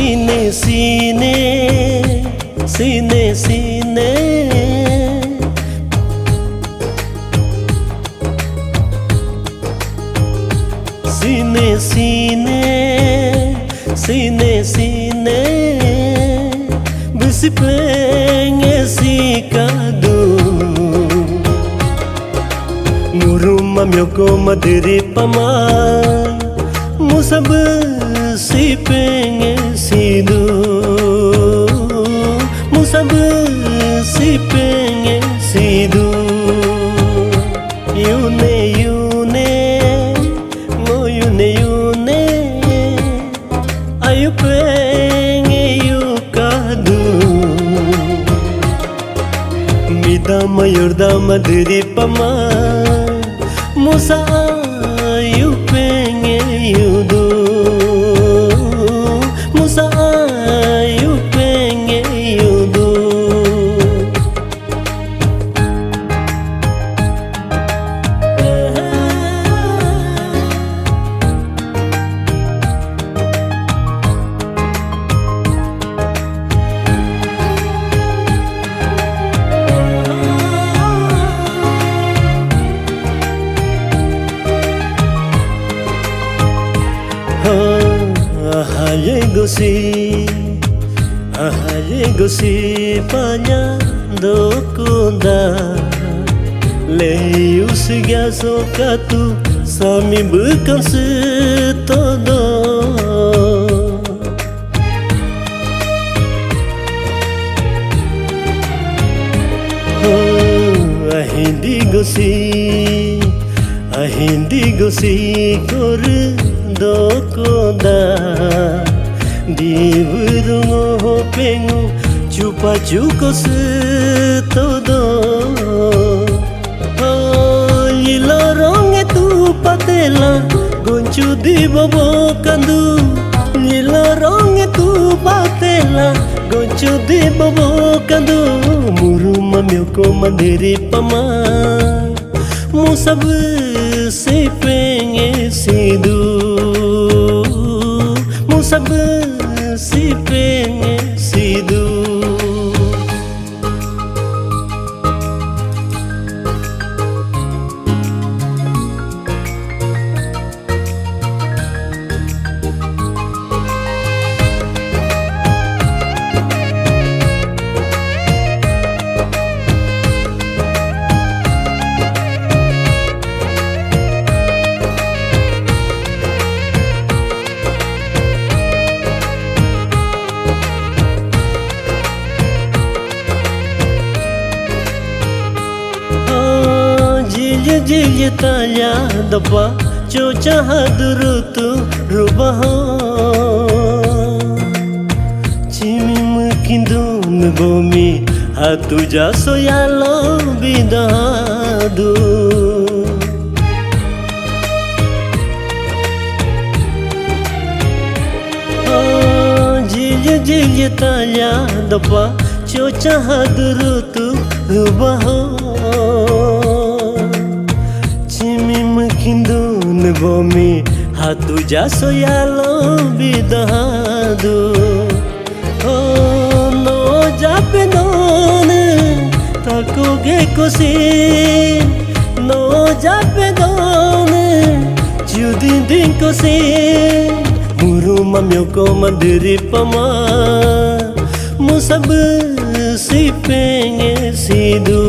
सीने सीने सीने सीने सीने सीने सीने सीने bisi pengen sikadu muruma myoko madiri pamai musab si pengen sidu musab si pengen sidu yune yune mo yune yune ayu pengen yukadu midama yordama diri pamai musa ayu pengen yudu musa ayu pengen yudu Ahaye gosi panyando kunda Leius gaso katu sami bukan setodo Ahindi gosi kor dokunda di burungo pengu chupa chukos todo Lilorong tu patela gonchu di bobo kandu Lilorong tu patela gonchu di bobo kandu muruma myoko mandiri pama musab se pengen sidu musab si pengen sidu Jilje tanya dapa coca hadurutu rubaho Cimi mukindun bomi hatu jaso yalo bidadu Jilje tanya dapa coca hadurutu rubaho Kindun bomi hatu jaso yalo bidadu Oh no jape non tako ge kosi No jape non judin din kosi muruma myoko mandiri pama musab si pengen sidu